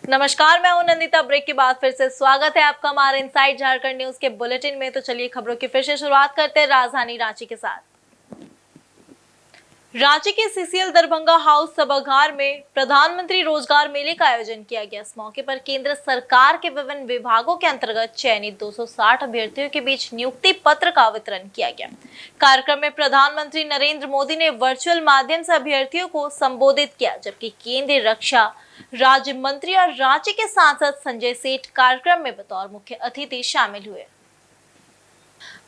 नमस्कार, मैं हूं नंदिता। ब्रेक के बाद फिर से स्वागत है आपका हमारे इनसाइड झारखंड न्यूज के बुलेटिन में। तो चलिए खबरों की फिर से शुरुआत करते हैं राजधानी रांची के साथ। रांची के सीसीएल दरभंगा हाउस सभागार में प्रधानमंत्री रोजगार मेले का आयोजन किया गया। इस मौके पर केंद्र सरकार के विभिन्न विभागों के अंतर्गत चयनित 260 अभ्यर्थियों के बीच नियुक्ति पत्र का वितरण किया गया। कार्यक्रम में प्रधानमंत्री नरेंद्र मोदी ने वर्चुअल माध्यम से अभ्यर्थियों को संबोधित किया, जबकि केंद्रीय रक्षा राज्य मंत्री और रांची के सांसद संजय सेठ कार्यक्रम में बतौर मुख्य अतिथि शामिल हुए।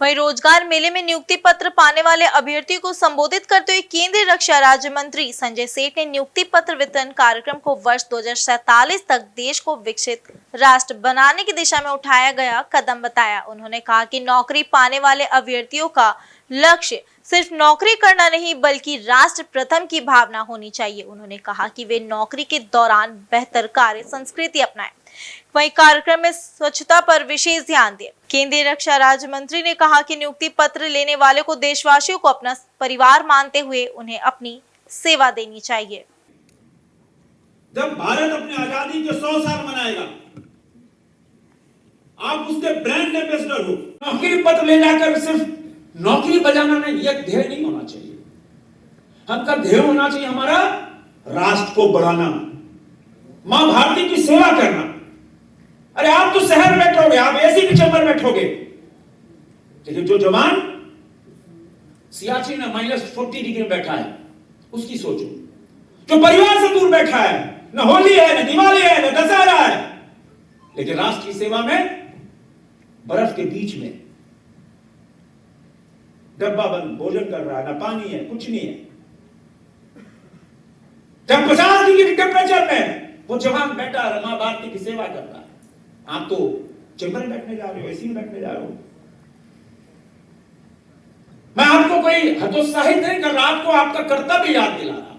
वहीं रोजगार मेले में नियुक्ति पत्र पाने वाले अभ्यर्थियों को संबोधित करते हुए केंद्रीय रक्षा राज्य मंत्री संजय सेठ ने नियुक्ति पत्र वितरण कार्यक्रम को वर्ष 2047 तक देश को विकसित राष्ट्र बनाने की दिशा में उठाया गया कदम बताया। उन्होंने कहा कि नौकरी पाने वाले अभ्यर्थियों का लक्ष्य सिर्फ नौकरी करना नहीं बल्कि राष्ट्र प्रथम की भावना होनी चाहिए। उन्होंने कहा कि वे नौकरी के दौरान बेहतर कार्य संस्कृति अपनाएं। वहीं कार्यक्रम में स्वच्छता पर विशेष ध्यान दिया। केंद्रीय रक्षा राज्य मंत्री ने कहा कि नियुक्ति पत्र लेने वाले को देशवासियों को अपना परिवार मानते हुए उन्हें अपनी सेवा देनी चाहिए। जब भारत अपनी आजादी के 100 साल मनाएगा, आप उसके ब्रांड एम्बेसडर हो। नौकरी पत्र ले जाकर सिर्फ नौकरी बजाना नहीं, यह ध्येय नहीं होना चाहिए। हमका ध्येय होना चाहिए हमारा राष्ट्र को बढ़ाना, मां भारती की सेवा करना। अरे आप तो शहर में बैठोगे, आप एसी के चैम्बर में बैठोगे, लेकिन जो जवान सियाचिन में -40 डिग्री में बैठा है उसकी सोचो। जो परिवार से दूर बैठा है, न होली है, न दिवाली है, न दशहरा है, लेकिन राष्ट्र की सेवा में बर्फ के बीच में डब्बा बंद भोजन कर रहा है, ना पानी है, कुछ नहीं है। जब 50 डिग्री टेम्परेचर में वो जवान बैठा है, मां भारती की सेवा कर रहा है, आप तो चैम्बर में बैठने जा रहे हो, एसी में बैठने जा रहे हो। मैं आपको कोई हतोत्साहित नहीं कर रहा, आपको आपका कर्तव्य याद दिला रहा।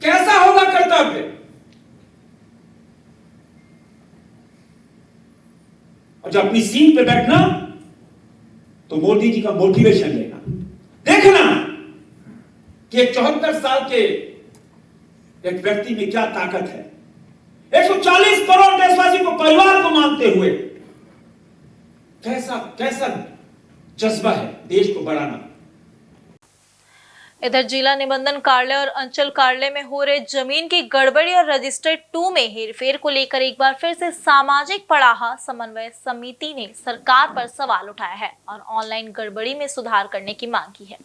कैसा होगा कर्तव्य? और जब अपनी सीट पे बैठना तो मोदी जी का मोटिवेशन लेना, देखना कि एक 74 साल के एक व्यक्ति में क्या ताकत है। 140 करोड़ देशवासी को परिवार को मानते हुए कैसा कैसा जज्बा है देश को बढ़ाना। इधर जिला निबंधन कार्यालय और अंचल कार्यालय में हो रहे जमीन की गड़बड़ी और रजिस्टर 2 में हेरफेर को लेकर एक बार फिर से सामाजिक पड़ाहा समन्वय समिति ने सरकार पर सवाल उठाया है और ऑनलाइन गड़बड़ी में सुधार करने की मांग की है।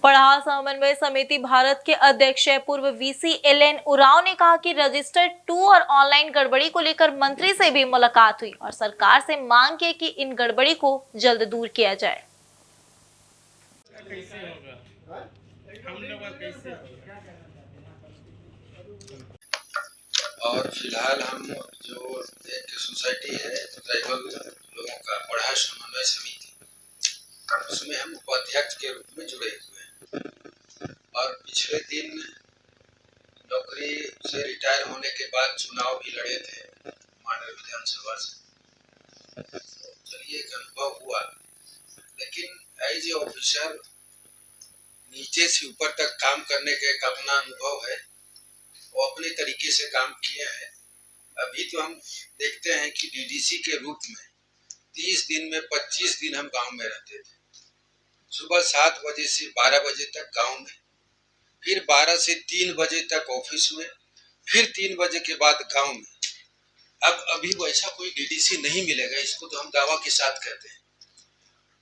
पड़ाहा समन्वय समिति भारत के अध्यक्ष पूर्व वीसी एलएन उरांव ने कहा कि रजिस्टर 2 और ऑनलाइन गड़बड़ी को लेकर मंत्री से भी मुलाकात हुई और सरकार से मांग की कि इन गड़बड़ी को जल्द दूर किया जाए। और फिलहाल हम जो एक सोसाइटी है ट्राइबल लोगों का पढ़ा समन्वय समिति, उसमें हम उपाध्यक्ष के रूप में जुड़े हुए हैं। और पिछले दिन नौकरी से रिटायर होने के बाद चुनाव भी लड़े थे माननीय विधानसभा से। तो चलिए एक अनुभव हुआ, लेकिन एज ए ऑफिसर नीचे से ऊपर तक काम करने का एक अपना अनुभव है, वो अपने तरीके से काम किए हैं। अभी तो हम देखते हैं कि डीडीसी के रूप में 30 दिन में 25 दिन हम गांव में रहते थे। सुबह 7 बजे से 12 बजे तक गांव में, फिर 12 से 3 बजे तक ऑफिस में, फिर 3 बजे के बाद गांव में। अब अभी वैसा कोई डीडीसी नहीं मिलेगा, इसको तो हम दावा के साथ कहते हैं।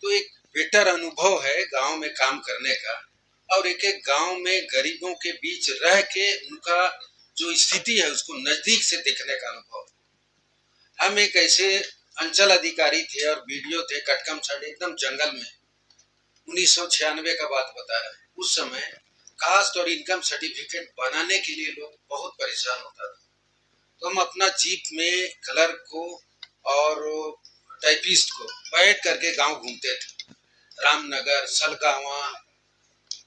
तो एक बेटर अनुभव है गांव में काम करने का, और एक एक गांव में गरीबों के बीच रह के उनका जो स्थिति है उसको नजदीक से देखने का अनुभव। हम एक ऐसे अंचल अधिकारी थे और बीडीओ थे कटकम साइड एकदम जंगल में, 1996 का बात बता रहे हैं। उस समय कास्ट और इनकम सर्टिफिकेट बनाने के लिए लोग बहुत परेशान होता था। तो हम अपना जीप में क्लर्क को और टाइपिस्ट को बैठ करके गांव घूमते थे। रामनगर, सलगावा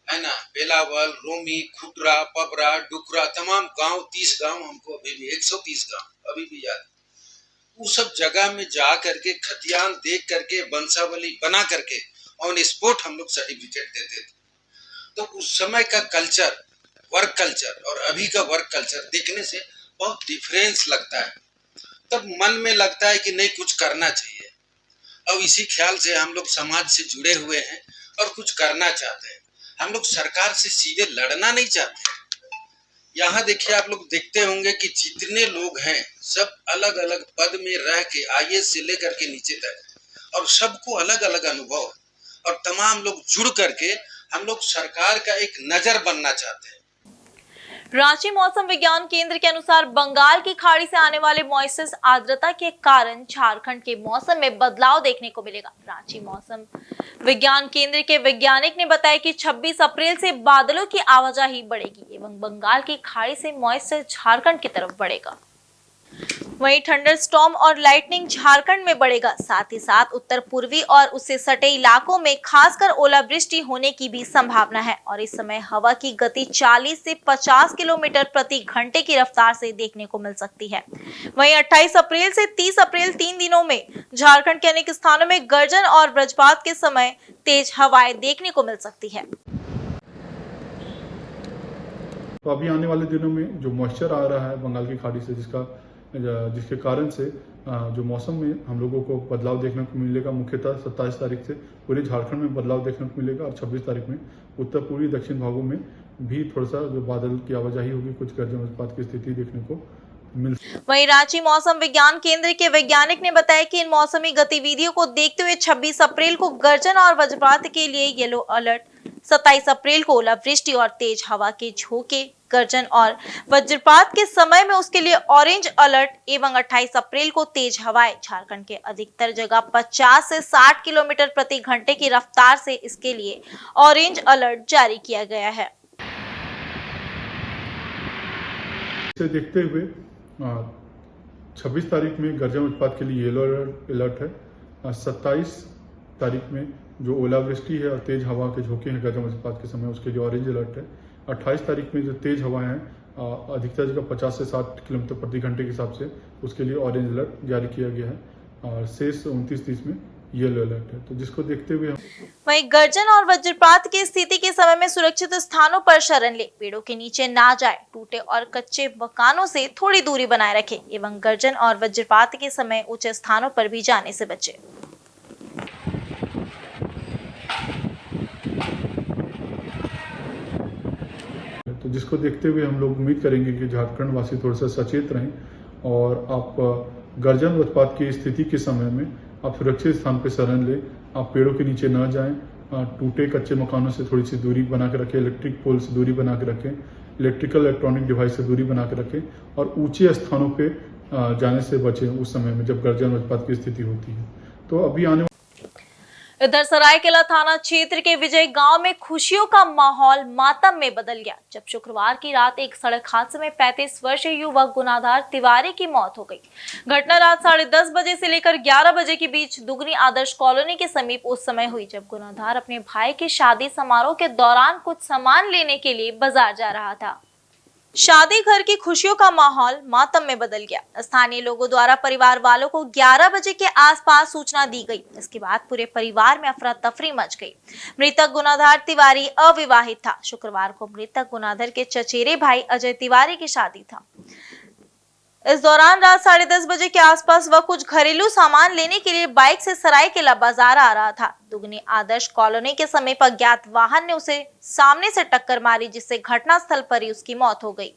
है ना, बेलावल, रोमी, खुटरा, पबरा, डुकरा, तमाम गांव 30 गांव हमको अभी भी 130 गांव अभी भी याद। उस सब जगह में जा करके खतियान देख करके वंशावली बना करके ऑन स्पॉट हम लोग सर्टिफिकेट देते थे। तो उस समय का कल्चर, वर्क कल्चर और अभी का वर्क कल्चर देखने से बहुत डिफरेंस लगता है। तब मन में लगता है कि नहीं कुछ करना चाहिए। अब इसी ख्याल से हम लोग समाज से जुड़े हुए हैं और कुछ करना चाहते हैं। हम लोग सरकार से सीधे लड़ना नहीं चाहते। यहाँ देखिए, आप लोग देखते होंगे कि जितने लोग हैं सब अलग अलग पद में रह के आईएएस से लेकर के नीचे तक, और सबको अलग अलग अनुभव, और तमाम लोग जुड़ करके हम लोग सरकार का एक नजर बनना चाहते हैं। रांची मौसम विज्ञान केंद्र के अनुसार बंगाल की खाड़ी से आने वाले मॉइस्चर आर्द्रता के कारण झारखंड के मौसम में बदलाव देखने को मिलेगा। रांची मौसम विज्ञान केंद्र के वैज्ञानिक ने बताया कि 26 अप्रैल से बादलों की आवाजाही बढ़ेगी एवं बंगाल की खाड़ी से मॉइस्चर झारखंड की तरफ बढ़ेगा। वहीं थंडर स्टॉर्म और लाइटनिंग झारखंड में बढ़ेगा। साथ ही साथ उत्तर पूर्वी और उससे सटे इलाकों में खासकर ओलावृष्टि होने की भी संभावना है और इस समय हवा की गति 40 से 50 किलोमीटर प्रति घंटे की रफ्तार से देखने को मिल सकती है। वहीं 28 अप्रैल से 30 अप्रैल 3 दिनों में झारखंड के अनेक स्थानों में गर्जन और वज्रपात के समय तेज हवाएं देखने को मिल सकती है। तो अभी आने वाले दिनों में जो मॉइस्चर आ रहा है बंगाल की खाड़ी से, जिसके कारण से जो मौसम में हम लोगों को बदलाव देखने को मिलेगा। मुख्यतः 27 तारीख से पूरे झारखंड में बदलाव देखने को मिलेगा और 26 तारीख में उत्तर पूर्वी दक्षिण भागों में भी थोड़ा सा जो बादल की आवाजाही होगी, कुछ गर्जन वज्रपात की स्थिति देखने को मिल। वहीं रांची मौसम विज्ञान केंद्र के वैज्ञानिक ने बताया कि इन मौसमी गतिविधियों को देखते हुए 26 अप्रैल को गर्जन और वज्रपात के लिए येलो अलर्ट, 27 अप्रैल को ओलावृष्टि और तेज हवा के झोंके, गर्जन और वज्रपात के समय में उसके लिए ऑरेंज अलर्ट एवं 28 अप्रैल को तेज हवाएं झारखंड के अधिकतर जगह 50 से 60 किलोमीटर प्रति घंटे की रफ्तार से इसके लिए ऑरेंज अलर्ट जारी किया गया है। इसे देखते हुए 26 तारीख में गर्जन वज्रपात के लिए येलो अलर्ट है। 27 तारीख में जो ओलावृष्टि है और तेज हवा के झोंके हैं गर्जन वज्रपात के समय, उसके लिए ऑरेंज अलर्ट है। 28 तारीख में जो तेज हवाएं हैं अधिकतर जगह 50 से 60 किलोमीटर प्रति घंटे के हिसाब से, उसके लिए ऑरेंज अलर्ट जारी किया गया है और शेष 29-30 में येलो अलर्ट है। तो जिसको देखते हुए वहीं गर्जन और वज्रपात की स्थिति के समय में सुरक्षित स्थानों पर शरण ले, पेड़ों के नीचे ना जाए, टूटे और कच्चे मकानों से थोड़ी दूरी बनाए रखें एवं गर्जन और वज्रपात के समय ऊंचे स्थानों पर भी जाने से बचे। तो जिसको देखते हुए हम लोग उम्मीद करेंगे कि झारखंड वासी थोड़ा सा सचेत रहें और आप गर्जन वज्रपात की स्थिति के समय में आप सुरक्षित स्थान पर शरण लें। आप पेड़ों के नीचे न जाएं, टूटे कच्चे मकानों से थोड़ी सी दूरी बना के रखें, इलेक्ट्रिक पोल से दूरी बना के रखें, इलेक्ट्रॉनिक डिवाइस से दूरी बना के रखें और ऊंचे स्थानों पर जाने से बचें उस समय में जब गर्जन वज्रपात की स्थिति होती है। तो अभी आने इधर सरायकेला थाना क्षेत्र के विजय गांव में खुशियों का माहौल मातम में बदल गया जब शुक्रवार की रात एक सड़क हादसे में 35 वर्षीय युवक गुनाधार तिवारी की मौत हो गई। घटना रात 10:30 बजे से लेकर 11 बजे के बीच दुगनी आदर्श कॉलोनी के समीप उस समय हुई जब गुनाधार अपने भाई के शादी समारोह के दौरान कुछ सामान लेने के लिए बाजार जा रहा था। शादी घर की खुशियों का माहौल मातम में बदल गया। स्थानीय लोगों द्वारा परिवार वालों को 11 बजे के आसपास सूचना दी गई। इसके बाद पूरे परिवार में अफरा तफरी मच गई। मृतक गुनाधार तिवारी अविवाहित था। शुक्रवार को मृतक गुनाधार के चचेरे भाई अजय तिवारी की शादी था। इस दौरान रात 10:30 बजे के आसपास वह कुछ घरेलू सामान लेने के लिए बाइक से सरायकेला बाजार आ रहा था। दुगनी आदर्श कॉलोनी के समीप अज्ञात वाहन ने उसे सामने से टक्कर मारी जिससे घटनास्थल पर ही उसकी मौत हो गई।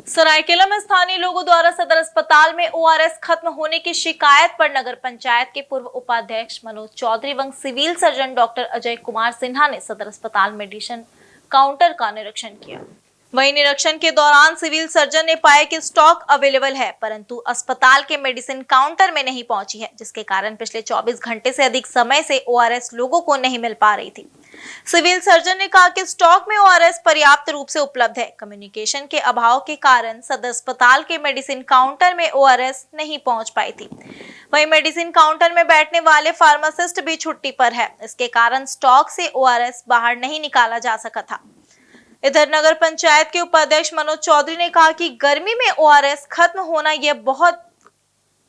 सरायकेला में स्थानीय लोगों द्वारा सदर अस्पताल में ओआरएस खत्म होने की शिकायत पर नगर पंचायत के पूर्व उपाध्यक्ष मनोज चौधरी एवं civil surgeon doctor Ajay Kumar Sinha ने सदर अस्पताल मेडिसिन काउंटर का निरीक्षण किया। वहीं निरीक्षण के दौरान सिविल सर्जन ने पाया कि स्टॉक अवेलेबल है परंतु अस्पताल के मेडिसिन काउंटर में नहीं पहुंची है, जिसके कारण पिछले 24 घंटे से अधिक समय से ओआरएस लोगों को नहीं मिल पा रही थी। सिविल सर्जन ने कहा कि स्टॉक में ओआरएस पर्याप्त रूप से उपलब्ध है। कम्युनिकेशन के अभाव के कारण सदर अस्पताल के मेडिसिन काउंटर में ओआरएस नहीं पहुंच पाई थी। वहीं मेडिसिन काउंटर में बैठने वाले फार्मासिस्ट भी छुट्टी पर है। इसके कारण स्टॉक से ओआरएस बाहर नहीं निकाला जा सका था। इधर नगर पंचायत के उपाध्यक्ष मनोज चौधरी ने कहा कि गर्मी में ओआरएस खत्म होना यह बहुत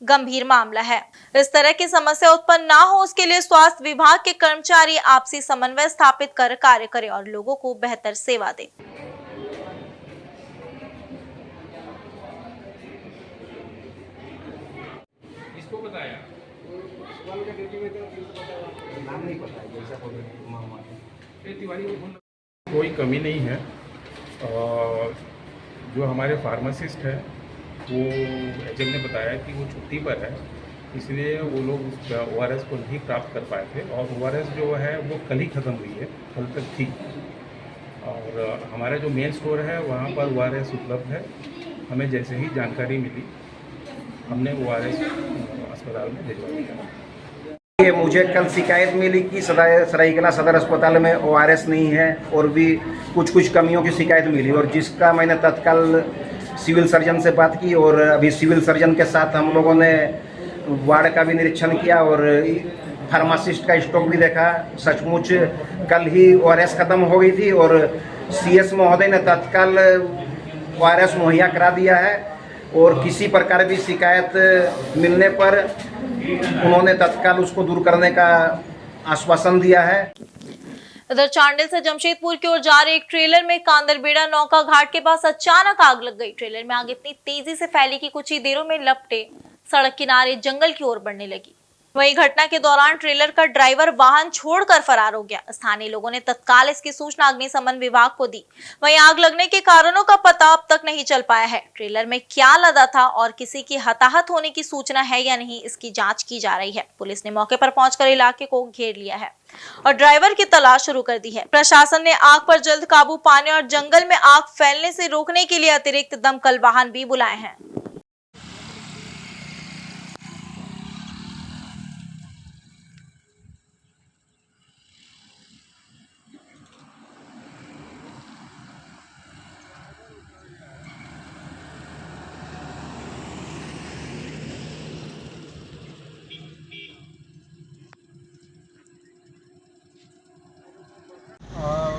गंभीर मामला है। इस तरह की समस्या उत्पन्न ना हो उसके लिए स्वास्थ्य विभाग के कर्मचारी आपसी समन्वय स्थापित कर कार्य करें और लोगों को बेहतर सेवा दें। इसको बताया कोई कमी नहीं है। जो हमारे फार्मासिस्ट है वो एचएम ने बताया कि वो छुट्टी पर है, इसलिए वो लोग उस ओआरएस को नहीं प्राप्त कर पाए थे और ओआरएस जो है वो कल ही ख़त्म हुई है, कल तक थी। और हमारा जो मेन स्टोर है वहाँ पर ओआरएस उपलब्ध है। हमें जैसे ही जानकारी मिली हमने ओआरएस अस्पताल में भिजवा दिया। मुझे कल शिकायत मिली कि सरायकेला सदर अस्पताल में ओआरएस नहीं है और भी कुछ कमियों की शिकायत मिली, और जिसका मैंने तत्काल सिविल सर्जन से बात की और अभी सिविल सर्जन के साथ हम लोगों ने वार्ड का भी निरीक्षण किया और फार्मासिस्ट का स्टॉक भी देखा। सचमुच कल ही ओआरएस खत्म हो गई थी और सीएस महोदय ने तत्काल ओआरएस मुहैया करा दिया है और किसी प्रकार की शिकायत मिलने पर उन्होंने तत्काल उसको दूर करने का आश्वासन दिया है। इधर चांडिल से जमशेदपुर की ओर जा रहे एक ट्रेलर में कांदरबेड़ा नौका घाट के पास अचानक आग लग गई। ट्रेलर में आग इतनी तेजी से फैली कि कुछ ही देरों में लपटे सड़क किनारे जंगल की ओर बढ़ने लगी। वहीं घटना के दौरान ट्रेलर का ड्राइवर वाहन छोड़कर फरार हो गया। स्थानीय लोगों ने तत्काल इसकी सूचना अग्निशमन विभाग को दी। वहीं आग लगने के कारणों का पता अब तक नहीं चल पाया है। ट्रेलर में क्या लदा था और किसी की हताहत होने की सूचना है या नहीं, इसकी जांच की जा रही है। पुलिस ने मौके पर पहुंचकर इलाके को घेर लिया है और ड्राइवर की तलाश शुरू कर दी है। प्रशासन ने आग पर जल्द काबू पाने और जंगल में आग फैलने से रोकने के लिए अतिरिक्त दमकल वाहन भी बुलाए हैं।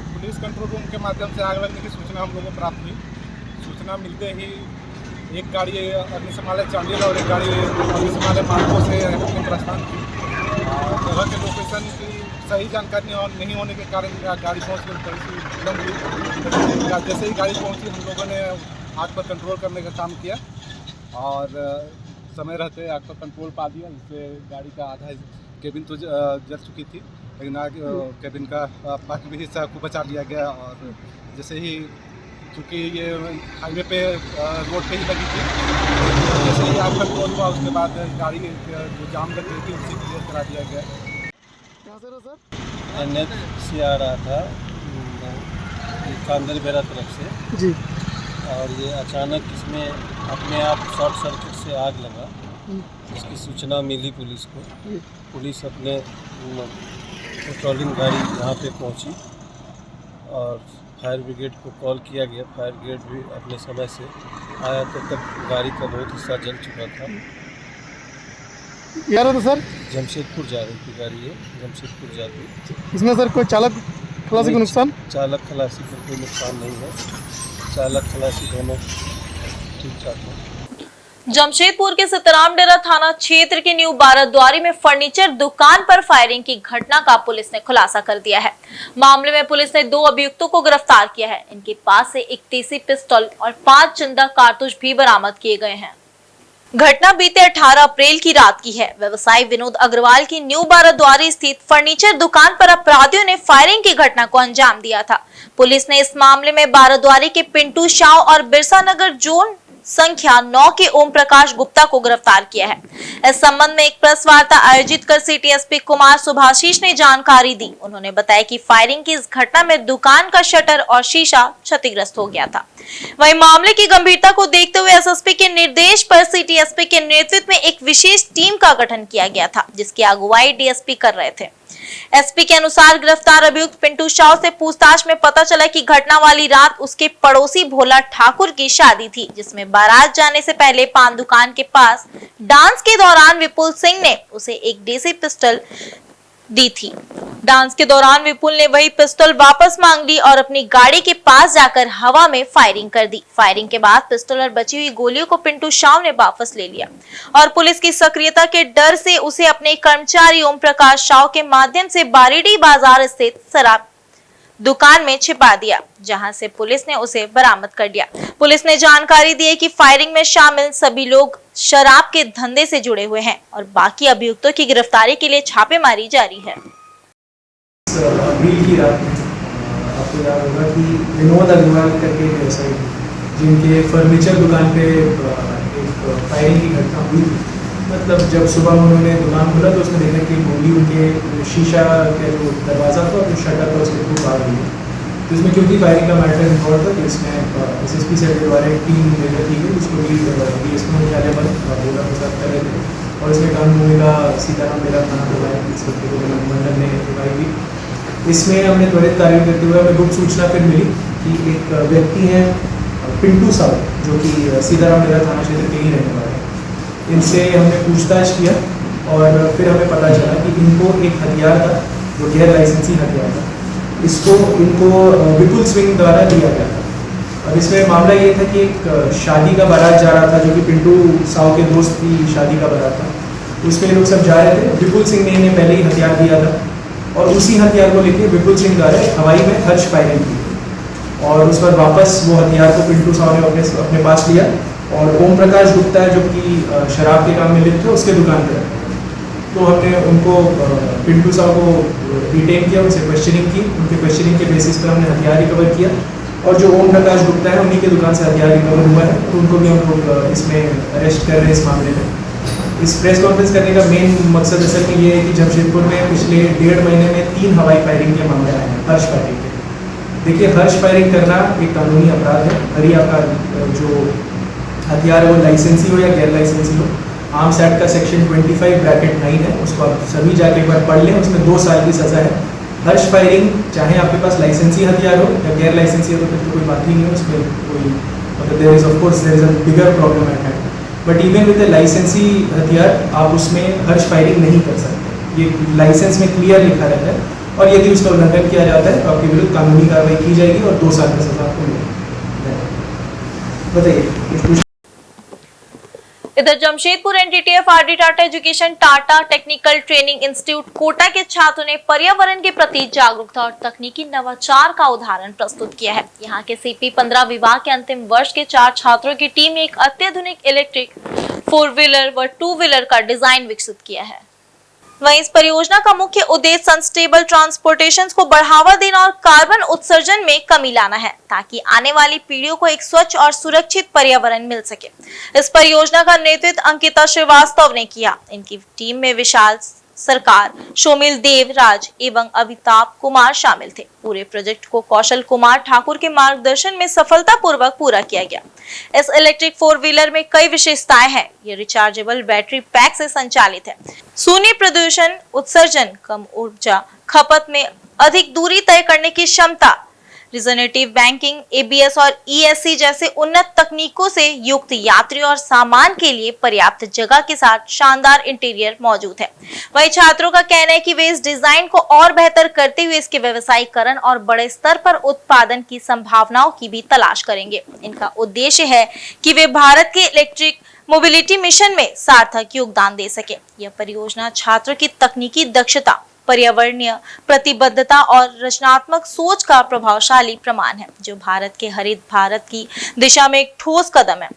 पुलिस कंट्रोल रूम के माध्यम से आग लगने की सूचना हम लोगों को प्राप्त हुई। सूचना मिलते ही एक गाड़ी अग्निशमन चांडिल और एक गाड़ी अग्निशमन मार्गों से अपने प्रस्थान की। जगह के लोकेशन की सही जानकारी नहीं होने के कारण गाड़ी पहुँच कर थोड़ी सी विलम्ब हुई। जैसे ही गाड़ी पहुँची हम लोगों ने आग पर कंट्रोल करने का काम किया और समय रहते आग पर कंट्रोल पा दिया, जिससे गाड़ी का आधा केबिन तो जल चुकी थी, लेकिन आगे केबिन का बाकी भी हिस्सा को बचा लिया गया। और जैसे ही चूँकि ये हाईवे पे रोड पे ही लगी थी, जैसे ही आग कंट्रोल हुआ उसके बाद गाड़ी जो जाम लग गई थी उसे क्लियर करा दिया गया। कहाँ से रहा सर? NH से आ रहा था कांदरबेड़ा तरफ से जी, और ये अचानक इसमें अपने आप शॉर्ट सर्किट से आग लगा। इसकी सूचना मिली पुलिस को। पुलिस अपने पेट्रोलिंग गाड़ी यहाँ पे पहुँची और फायर ब्रिगेड को कॉल किया गया। फायर ब्रिगेड भी अपने समय से आया, तब तक गाड़ी का बहुत हिस्सा जल चुका था। यार तो सर जमशेदपुर जा रही थी गाड़ी, है जमशेदपुर जाती। इसमें सर कोई चालक खलासी को नुकसान? चालक खलासी को कोई नुकसान नहीं है। चालक खलासी दोनों ठीक ठाक हैं। जमशेदपुर के सीताराम डेरा थाना क्षेत्र के न्यू बाराद्वारी में फर्नीचर दुकान पर फायरिंग की घटना का पुलिस ने खुलासा कर दिया है। मामले में पुलिस ने 2 अभियुक्तों को गिरफ्तार किया है। इनके पास से एक देसी पिस्टल और 5 जिंदा कारतूस भी बरामद किए गए हैं। घटना बीते 18 अप्रैल की रात की है। व्यवसायी विनोद अग्रवाल की न्यू बाराद्वारी स्थित फर्नीचर दुकान पर अपराधियों ने फायरिंग की घटना को अंजाम दिया था। पुलिस ने इस मामले में बाराद्वारी के पिंटू शाह और बिरसा नगर जोन संख्या 9 के ओम प्रकाश गुप्ता को गिरफ्तार किया है। इस संबंध में एक प्रेस वार्ता आयोजित कर सिटी एसपी कुमार सुभाशीष ने जानकारी दी। उन्होंने बताया कि फायरिंग की इस घटना में दुकान का शटर और शीशा क्षतिग्रस्त हो गया था। वहीं मामले की गंभीरता को देखते हुए एसएसपी के निर्देश पर सिटी एसपी के नेतृत्व में एक विशेष टीम का गठन किया गया था, जिसकी अगुवाई डीएसपी कर रहे थे। एसपी के अनुसार गिरफ्तार अभियुक्त पिंटू शाह से पूछताछ में पता चला कि घटना वाली रात उसके पड़ोसी भोला ठाकुर की शादी थी, जिसमें बारात जाने से पहले पान दुकान के पास डांस के दौरान विपुल सिंह ने उसे एक देसी पिस्टल दी थी। डांस के दौरान विपुल ने वही पिस्टल वापस मांग ली और अपनी गाड़ी के पास जाकर हवा में फायरिंग कर दी। फायरिंग के बाद पिस्टल और बची हुई गोलियों को पिंटू शाव ने वापस ले लिया और पुलिस की सक्रियता के डर से उसे अपने कर्मचारी ओम प्रकाश शाव के माध्यम से बारीडी बाजार स्थित शराब दुकान में छिपा दिया, जहां से पुलिस ने उसे बरामद कर लिया। पुलिस ने जानकारी दी है कि फायरिंग में शामिल सभी लोग शराब के धंधे से जुड़े हुए हैं और बाकी अभियुक्तों की गिरफ्तारी के लिए छापेमारी जारी है। अप्रैल की रात में आपको याद होगा कि विनोद अग्रवाल करके व्यवसायी जिनके फर्नीचर दुकान पे एक फायरिंग की घटना हुई थी। मतलब जब सुबह उन्होंने दुकान खोला तो उसमें देखा कि गोली उनके शीशा का जो दरवाज़ा था और जो शटर था उसके थ्रू बाहर हुई। तो इसमें क्योंकि फायरिंग का मैटर इन्वॉल्व था तो इसमें SSP सर के द्वारा एक टीम मेजर की गई, उसको भी DSP मुख्यालय पर बोला प्रसाद कर रहे थे और इसमें कानून भूमिका सीताराम मेरा थाना प्रभारी इंस्पेक्टर को मंडल ने निभाई हुई। इसमें हमने त्वरित कार्य करते हुए हमें गुप्त सूचना फिर मिली कि एक व्यक्ति हैं पिंटू साहु जो कि सीताराम मेरा थाना क्षेत्र के ही रहने वाले हैं। इनसे हमने पूछताछ किया और फिर हमें पता चला कि इनको एक हथियार था जो गैर लाइसेंसी हथियार था, इनको विपुल सिंह द्वारा दिया गया था। और इसमें मामला ये था कि एक शादी का बारात जा रहा था जो कि पिंटू साहु के दोस्त की शादी का बारात था। उसमें लोग सब जा रहे थे। विपुल सिंह ने इन्हें पहले ही हथियार दिया था और उसी हथियार को लेकर विपुल सिंह द्वारा हवाई में हर्ष फायरिंग की और उस पर वापस वो हथियार को पिंटू साहु ने अपने पास लिया और ओम प्रकाश गुप्ता जो कि शराब के काम में लिप्त थे उसके दुकान पर। तो हमने उनको पिंटू साहु को डिटेन किया, उनसे क्वेश्चनिंग की। उनके क्वेश्चनिंग के बेसिस पर हमने हथियार रिकवर किया और जो ओम प्रकाश गुप्ता है उन्हीं के दुकान से हथियार रिकवर हुआ है तो उनको भी हम लोग इसमें अरेस्ट कर रहे हैं इस मामले में। इस प्रेस कॉन्फ्रेंस करने का मेन मकसद असल में ये है कि जमशेदपुर में पिछले 1.5 महीने में 3 हवाई फायरिंग के मामले आए हैं हर्ष फायरिंग के। देखिए, हर्ष फायरिंग करना एक कानूनी अपराध है। हरी आपका जो हथियार है वो लाइसेंसी हो या गैर लाइसेंसी हो, आर्म्स एक्ट का सेक्शन 25(9) है, उसको आप सभी जाके एक बार पढ़ लें। उसमें 2 साल की सज़ा है। हर्ष फायरिंग चाहे आपके पास लाइसेंसी हथियार हो या गैर लाइसेंसी हो तो फिर तो कोई बात ही नहीं है उसमें कोई, मतलब there is a bigger problem at hand. But even with a लाइसेंसी हथियार आप उसमें हर्ष फायरिंग नहीं कर सकते। ये लाइसेंस में क्लियर लिखा रहता है और यदि उसका उल्लंघन किया जाता है तो आपके विरुद्ध कानूनी कार्रवाई की जाएगी और 2 साल की सज़ा आपको मिलेगी। बताइए। इधर Jamshedpur NTTF RD Tata education Tata technical training institute कोटा के छात्रों ने पर्यावरण के प्रति जागरूकता और तकनीकी नवाचार का उदाहरण प्रस्तुत किया है। यहाँ के CP 15 विभाग के अंतिम वर्ष के 4 छात्रों की टीम ने एक अत्याधुनिक इलेक्ट्रिक 4-व्हीलर व 2-व्हीलर का डिजाइन विकसित किया है। वहीं इस परियोजना का मुख्य उद्देश्य सस्टेनेबल ट्रांसपोर्टेशन को बढ़ावा देना और कार्बन उत्सर्जन में कमी लाना है ताकि आने वाली पीढ़ियों को एक स्वच्छ और सुरक्षित पर्यावरण मिल सके। इस परियोजना का नेतृत्व अंकिता श्रीवास्तव ने किया। इनकी टीम में विशाल सरकार, शोमिल देवराज एवं अमिताभ कुमार शामिल थे। पूरे प्रोजेक्ट को कौशल कुमार ठाकुर के मार्गदर्शन में सफलतापूर्वक पूरा किया गया। इस इलेक्ट्रिक 4-व्हीलर में कई विशेषताएं हैं। ये रिचार्जेबल बैटरी पैक से संचालित है, शून्य प्रदूषण उत्सर्जन, कम ऊर्जा खपत में अधिक दूरी तय करने की क्षमता, रिजनरेटिव बैंकिंग, ABS और ESC जैसे उन्नत तकनीकों से युक्त यात्री और सामान के लिए पर्याप्त जगह के साथ शानदार इंटीरियर मौजूद है। वहीं छात्रों का कहना है कि वे इस डिजाइन को और बेहतर करते हुए इसके व्यवसायीकरण और बड़े स्तर पर उत्पादन की संभावनाओं की भी तलाश करेंगे। इनका उद्देश्य है कि वे भारत के इलेक्ट्रिक मोबिलिटी मिशन में सार्थक योगदान दे सके। यह परियोजना छात्रों की तकनीकी दक्षता, पर्यावरणीय प्रतिबद्धता और रचनात्मक सोच का प्रभावशाली प्रमाण है, जो भारत के हरित भारत की दिशा में एक ठोस कदम है।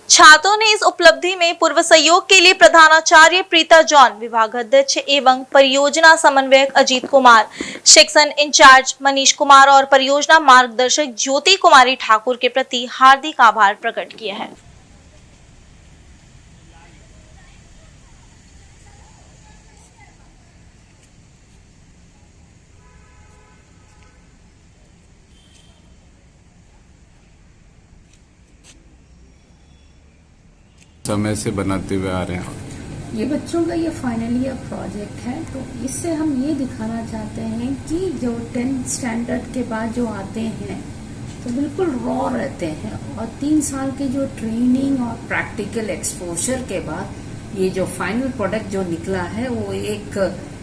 छात्रों ने इस उपलब्धि में पूर्व सहयोग के लिए प्रधानाचार्य प्रीता जॉन, विभागाध्यक्ष एवं परियोजना समन्वयक अजीत कुमार, सेक्शन इंचार्ज मनीष कुमार और परियोजना मार्गदर्शक ज्योति कुमारी ठाकुर के प्रति हार्दिक आभार प्रकट किया है। समय से बनाते हुए आ रहे हैं। ये बच्चों का ये फाइनल ईयर प्रोजेक्ट है, तो इससे हम ये दिखाना चाहते हैं कि जो 10th स्टैंडर्ड के बाद जो आते हैं तो बिल्कुल रॉ रहते हैं और 3 साल की जो ट्रेनिंग और प्रैक्टिकल एक्सपोजर के बाद ये जो फाइनल प्रोडक्ट जो निकला है वो एक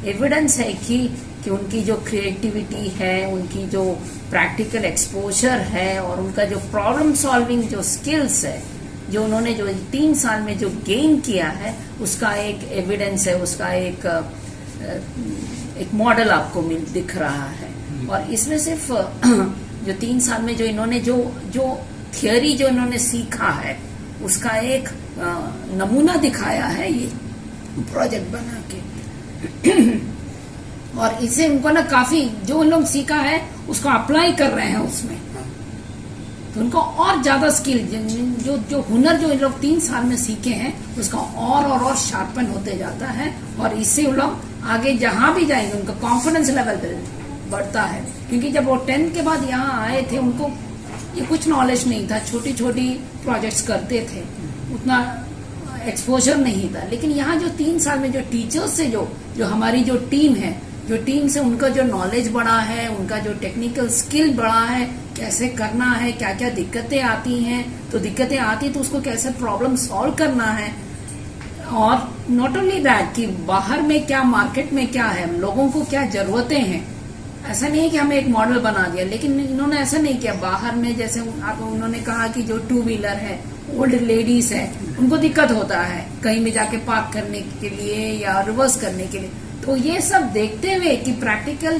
एविडेंस है कि उनकी जो क्रिएटिविटी है, उनकी जो प्रैक्टिकल एक्सपोजर है और उनका जो प्रॉब्लम सॉल्विंग जो स्किल्स है, जो उन्होंने जो 3 साल में जो गेन किया है, उसका एक एविडेंस है, उसका एक मॉडल आपको दिख रहा है। और इसमें सिर्फ जो 3 साल में जो इन्होंने जो थियोरी जो इन्होंने सीखा है, उसका एक नमूना दिखाया है ये प्रोजेक्ट बना के। और इससे उनको ना काफी जो लोग सीखा है उसको अप्लाई कर रहे हैं उसमें, तो उनको और ज्यादा स्किल जो हुनर जो इन लोग 3 साल में सीखे हैं उसका और शार्पन होते जाता है। और इससे वो लोग आगे जहां भी जाएंगे उनका कॉन्फिडेंस लेवल बढ़ता है। क्योंकि जब वो 10th के बाद यहाँ आए थे, उनको ये कुछ नॉलेज नहीं था, छोटी छोटी प्रोजेक्ट्स करते थे, उतना एक्सपोजर नहीं था। लेकिन यहाँ जो 3 साल में जो टीचर्स से जो हमारी जो टीम है, जो टीम से उनका जो नॉलेज बढ़ा है, उनका जो टेक्निकल स्किल बढ़ा है, कैसे करना है, क्या क्या दिक्कतें आती हैं, तो दिक्कतें आती तो उसको कैसे प्रॉब्लम सॉल्व करना है। और नॉट ओनली दैट कि बाहर में क्या, मार्केट में क्या है, लोगों को क्या जरूरतें हैं। ऐसा नहीं है कि हमें एक मॉडल बना दिया, लेकिन इन्होंने ऐसा नहीं किया। बाहर में जैसे उन्होंने कहा कि जो 2 व्हीलर है, ओल्ड लेडीज है, उनको दिक्कत होता है कहीं भी जाके पार्क करने के लिए या रिवर्स करने के लिए। तो ये सब देखते हुए कि प्रैक्टिकल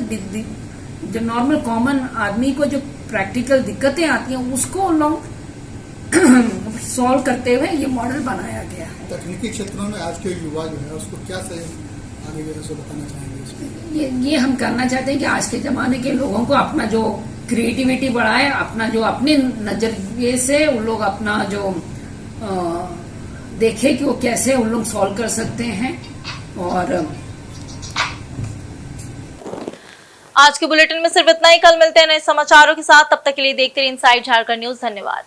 जो नॉर्मल कॉमन आदमी को जो प्रैक्टिकल दिक्कतें आती हैं उसको लोग सॉल्व करते हुए ये मॉडल बनाया गया है। तकनीकी क्षेत्रों में आज के युवा जो है उसको क्या सही आगे जैसे बताना चाहेंगे? ये हम करना चाहते हैं कि आज के जमाने के लोगों को अपना जो क्रिएटिविटी बढ़ाए, अपना जो अपने नजरिए से उन लोग अपना जो देखे कि वो कैसे उन लोग सॉल्व कर सकते हैं। और आज के बुलेटिन में सिर्फ इतना ही। कल मिलते हैं नए समाचारों के साथ, तब तक के लिए देखते रहिए इनसाइड झारखंड न्यूज। धन्यवाद।